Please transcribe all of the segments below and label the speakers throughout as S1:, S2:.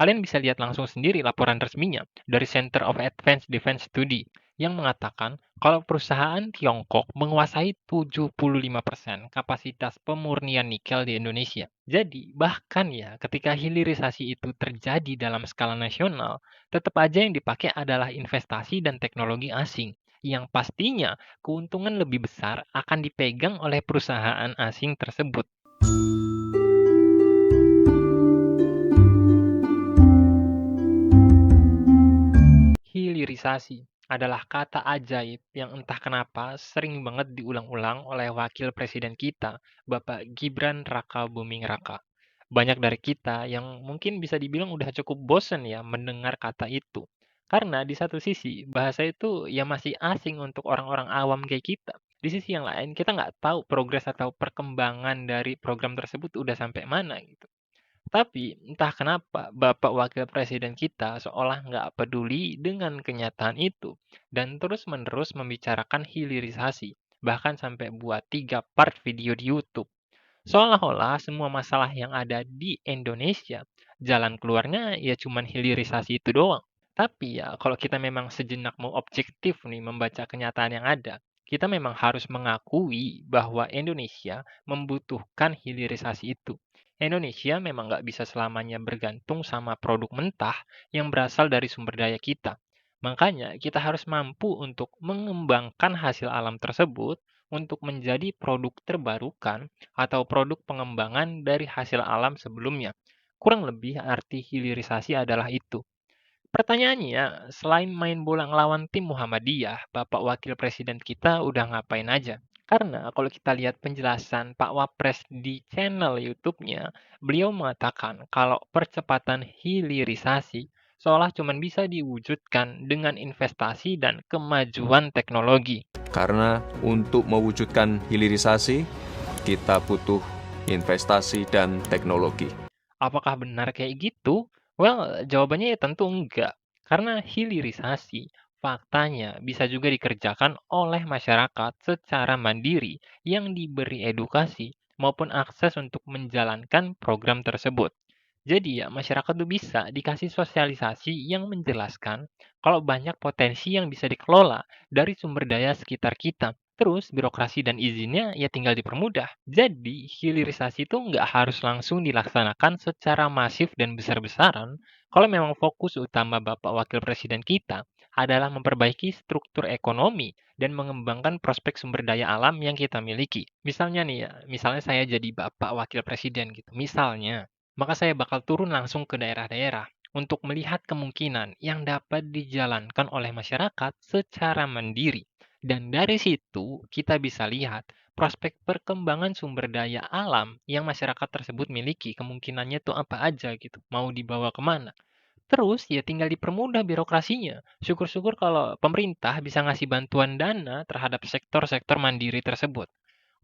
S1: Kalian bisa lihat langsung sendiri laporan resminya dari Center of Advanced Defense Study yang mengatakan kalau perusahaan Tiongkok menguasai 75% kapasitas pemurnian nikel di Indonesia. Jadi, bahkan ya, ketika hilirisasi itu terjadi dalam skala nasional, tetap aja yang dipakai adalah investasi dan teknologi asing, yang pastinya keuntungan lebih besar akan dipegang oleh perusahaan asing tersebut. Hilirisasi adalah kata ajaib yang entah kenapa sering banget diulang-ulang oleh wakil presiden kita, Bapak Gibran Raka Buming Raka. Banyak dari kita yang mungkin bisa dibilang udah cukup bosen ya mendengar kata itu. Karena di satu sisi, bahasa itu ya masih asing untuk orang-orang awam kayak kita. Di sisi yang lain, kita nggak tahu progres atau perkembangan dari program tersebut udah sampai mana gitu. Tapi entah kenapa Bapak Wakil Presiden kita seolah nggak peduli dengan kenyataan itu dan terus-menerus membicarakan hilirisasi, bahkan sampai buat 3 part video di YouTube. Seolah-olah semua masalah yang ada di Indonesia, jalan keluarnya ya cuman hilirisasi itu doang. Tapi ya kalau kita memang sejenak mau objektif nih membaca kenyataan yang ada, kita memang harus mengakui bahwa Indonesia membutuhkan hilirisasi itu. Indonesia memang nggak bisa selamanya bergantung sama produk mentah yang berasal dari sumber daya kita. Makanya kita harus mampu untuk mengembangkan hasil alam tersebut untuk menjadi produk terbarukan atau produk pengembangan dari hasil alam sebelumnya. Kurang lebih arti hilirisasi adalah itu. Pertanyaannya, selain main bola ngelawan tim Muhammadiyah, Bapak Wakil Presiden kita udah ngapain aja? Karena kalau kita lihat penjelasan Pak Wapres di channel YouTube-nya, beliau mengatakan kalau percepatan hilirisasi seolah cuma bisa diwujudkan dengan investasi dan kemajuan teknologi.
S2: Karena untuk mewujudkan hilirisasi, kita butuh investasi dan teknologi.
S1: Apakah benar kayak gitu? Well, jawabannya ya tentu enggak. Karena hilirisasi faktanya bisa juga dikerjakan oleh masyarakat secara mandiri yang diberi edukasi maupun akses untuk menjalankan program tersebut. Jadi ya, masyarakat tuh bisa dikasih sosialisasi yang menjelaskan kalau banyak potensi yang bisa dikelola dari sumber daya sekitar kita. Terus birokrasi dan izinnya ya tinggal dipermudah. Jadi hilirisasi itu nggak harus langsung dilaksanakan secara masif dan besar-besaran kalau memang fokus utama Bapak Wakil Presiden kita adalah memperbaiki struktur ekonomi dan mengembangkan prospek sumber daya alam yang kita miliki. Misalnya nih ya, misalnya saya jadi Bapak Wakil Presiden gitu. Misalnya, maka saya bakal turun langsung ke daerah-daerah untuk melihat kemungkinan yang dapat dijalankan oleh masyarakat secara mandiri. Dan dari situ kita bisa lihat prospek perkembangan sumber daya alam yang masyarakat tersebut miliki. Kemungkinannya tuh apa aja gitu, mau dibawa kemana. Terus ya tinggal dipermudah birokrasinya. Syukur-syukur kalau pemerintah bisa ngasih bantuan dana terhadap sektor-sektor mandiri tersebut.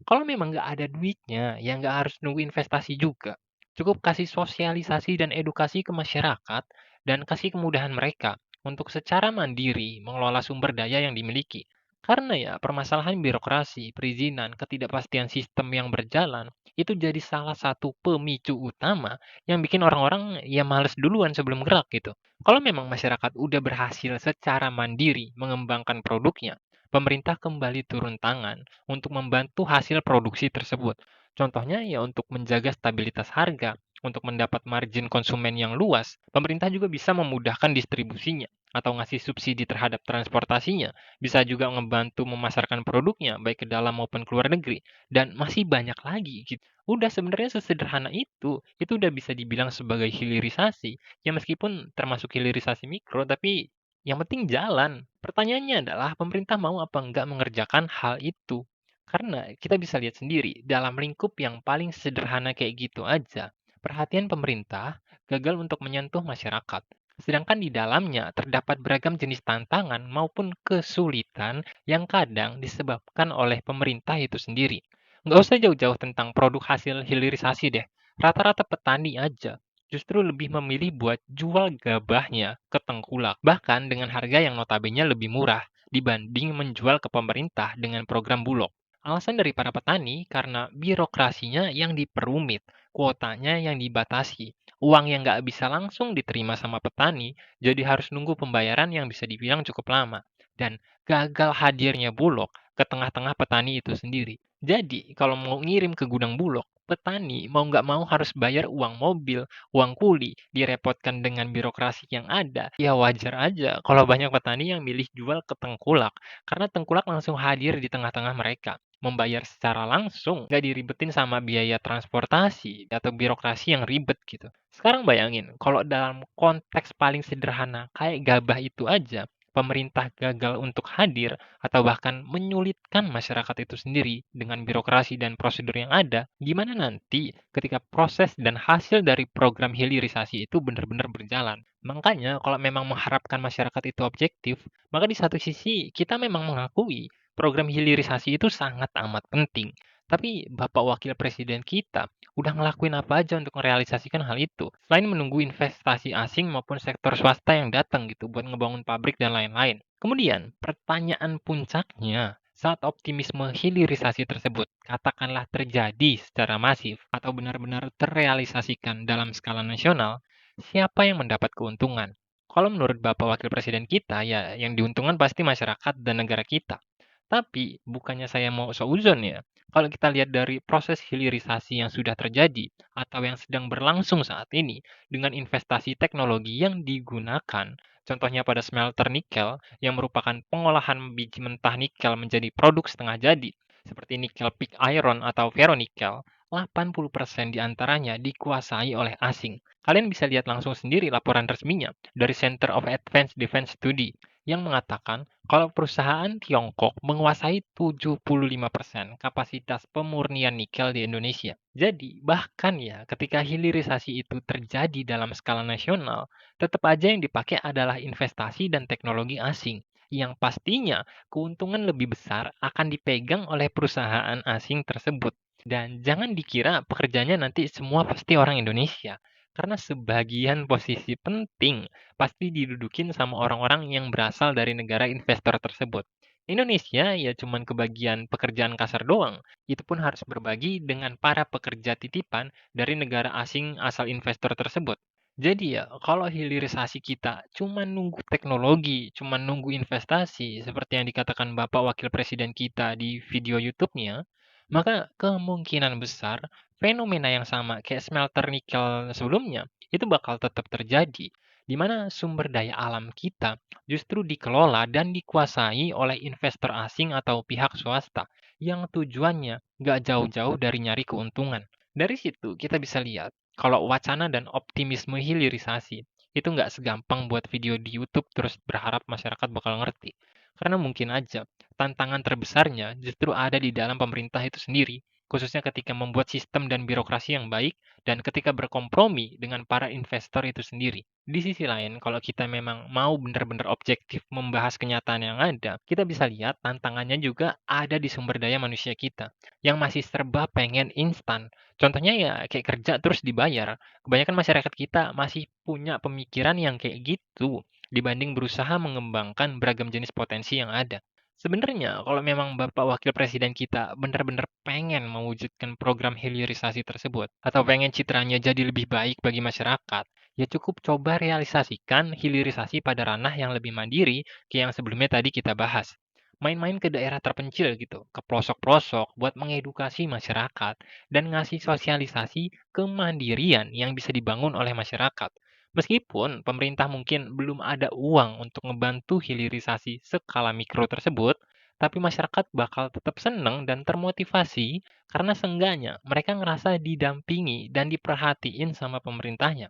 S1: Kalau memang nggak ada duitnya, ya nggak harus nunggu investasi juga. Cukup kasih sosialisasi dan edukasi ke masyarakat dan kasih kemudahan mereka untuk secara mandiri mengelola sumber daya yang dimiliki. Karena ya permasalahan birokrasi, perizinan, ketidakpastian sistem yang berjalan itu jadi salah satu pemicu utama yang bikin orang-orang ya males duluan sebelum gerak gitu. Kalau memang masyarakat udah berhasil secara mandiri mengembangkan produknya, pemerintah kembali turun tangan untuk membantu hasil produksi tersebut. Contohnya ya untuk menjaga stabilitas harga, untuk mendapat margin konsumen yang luas, pemerintah juga bisa memudahkan distribusinya atau ngasih subsidi terhadap transportasinya, bisa juga membantu memasarkan produknya baik ke dalam maupun ke luar negeri, dan masih banyak lagi gitu. Udah sebenarnya sesederhana itu udah bisa dibilang sebagai hilirisasi, ya meskipun termasuk hilirisasi mikro, tapi yang penting jalan. Pertanyaannya adalah pemerintah mau apa enggak mengerjakan hal itu? Karena kita bisa lihat sendiri, dalam lingkup yang paling sederhana kayak gitu aja, perhatian pemerintah gagal untuk menyentuh masyarakat. Sedangkan di dalamnya terdapat beragam jenis tantangan maupun kesulitan yang kadang disebabkan oleh pemerintah itu sendiri. Nggak usah jauh-jauh tentang produk hasil hilirisasi deh. Rata-rata petani aja justru lebih memilih buat jual gabahnya ke tengkulak, bahkan dengan harga yang notabene lebih murah dibanding menjual ke pemerintah dengan program Bulog. Alasan dari para petani karena birokrasinya yang diperumit, kuotanya yang dibatasi, Uang yang nggak bisa langsung diterima sama petani, jadi harus nunggu pembayaran yang bisa dibilang cukup lama. Dan gagal hadirnya Bulog ke tengah-tengah petani itu sendiri. Jadi, kalau mau ngirim ke gudang Bulog, petani mau nggak mau harus bayar uang mobil, uang kuli, direpotkan dengan birokrasi yang ada. Ya wajar aja kalau banyak petani yang milih jual ke tengkulak, karena tengkulak langsung hadir di tengah-tengah mereka. Membayar secara langsung, nggak diribetin sama biaya transportasi atau birokrasi yang ribet gitu. Sekarang bayangin, kalau dalam konteks paling sederhana kayak gabah itu aja, pemerintah gagal untuk hadir atau bahkan menyulitkan masyarakat itu sendiri dengan birokrasi dan prosedur yang ada, gimana nanti ketika proses dan hasil dari program hilirisasi itu benar-benar berjalan? Makanya kalau memang mengharapkan masyarakat itu objektif, maka di satu sisi kita memang mengakui program hilirisasi itu sangat amat penting. Tapi Bapak Wakil Presiden kita udah ngelakuin apa aja untuk merealisasikan hal itu? Selain menunggu investasi asing maupun sektor swasta yang datang gitu buat ngebangun pabrik dan lain-lain. Kemudian, pertanyaan puncaknya, saat optimisme hilirisasi tersebut katakanlah terjadi secara masif atau benar-benar terrealisasikan dalam skala nasional, siapa yang mendapat keuntungan? Kalau menurut Bapak Wakil Presiden kita, ya yang diuntungkan pasti masyarakat dan negara kita. Tapi, bukannya saya mau seuzon ya, kalau kita lihat dari proses hilirisasi yang sudah terjadi atau yang sedang berlangsung saat ini dengan investasi teknologi yang digunakan, contohnya pada smelter nikel yang merupakan pengolahan biji mentah nikel menjadi produk setengah jadi, seperti nikel pig iron atau ferronikel, 80% diantaranya dikuasai oleh asing. Kalian bisa lihat langsung sendiri laporan resminya dari Center of Advanced Defense Study yang mengatakan kalau perusahaan Tiongkok menguasai 75% kapasitas pemurnian nikel di Indonesia. Jadi, bahkan ya, ketika hilirisasi itu terjadi dalam skala nasional, tetap aja yang dipakai adalah investasi dan teknologi asing, yang pastinya keuntungan lebih besar akan dipegang oleh perusahaan asing tersebut. Dan jangan dikira pekerjanya nanti semua pasti orang Indonesia, karena sebagian posisi penting pasti didudukin sama orang-orang yang berasal dari negara investor tersebut. Indonesia ya cuman kebagian pekerjaan kasar doang. Itu pun harus berbagi dengan para pekerja titipan dari negara asing asal investor tersebut. Jadi ya, kalau hilirisasi kita cuma nunggu teknologi, cuma nunggu investasi, seperti yang dikatakan Bapak Wakil Presiden kita di video YouTube-nya, maka kemungkinan besar fenomena yang sama kayak smelter nikel sebelumnya itu bakal tetap terjadi, di mana sumber daya alam kita justru dikelola dan dikuasai oleh investor asing atau pihak swasta yang tujuannya nggak jauh-jauh dari nyari keuntungan. Dari situ kita bisa lihat kalau wacana dan optimisme hilirisasi itu nggak segampang buat video di YouTube terus berharap masyarakat bakal ngerti. Karena mungkin aja tantangan terbesarnya justru ada di dalam pemerintah itu sendiri, khususnya ketika membuat sistem dan birokrasi yang baik dan ketika berkompromi dengan para investor itu sendiri. Di sisi lain, kalau kita memang mau benar-benar objektif membahas kenyataan yang ada, kita bisa lihat tantangannya juga ada di sumber daya manusia kita, yang masih serba pengen instan. Contohnya ya kayak kerja terus dibayar. Kebanyakan masyarakat kita masih punya pemikiran yang kayak gitu dibanding berusaha mengembangkan beragam jenis potensi yang ada. Sebenarnya, kalau memang Bapak Wakil Presiden kita benar-benar pengen mewujudkan program hilirisasi tersebut, atau pengen citranya jadi lebih baik bagi masyarakat, ya cukup coba realisasikan hilirisasi pada ranah yang lebih mandiri kayak yang sebelumnya tadi kita bahas. Main-main ke daerah terpencil gitu, ke pelosok-pelosok buat mengedukasi masyarakat, dan ngasih sosialisasi kemandirian yang bisa dibangun oleh masyarakat. Meskipun pemerintah mungkin belum ada uang untuk ngebantu hilirisasi skala mikro tersebut, tapi masyarakat bakal tetap senang dan termotivasi karena seenggaknya mereka ngerasa didampingi dan diperhatiin sama pemerintahnya.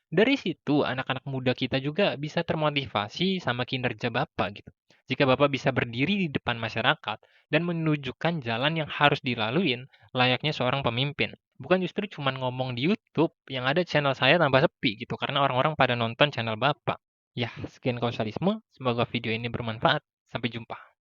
S1: Dari situ, anak-anak muda kita juga bisa termotivasi sama kinerja Bapak gitu. Jika Bapak bisa berdiri di depan masyarakat dan menunjukkan jalan yang harus dilaluin layaknya seorang pemimpin. Bukan justru cuma ngomong di YouTube, yang ada channel saya tambah sepi gitu karena orang-orang pada nonton channel Bapak. Ya, sekian kausalisme. Semoga video ini bermanfaat. Sampai jumpa.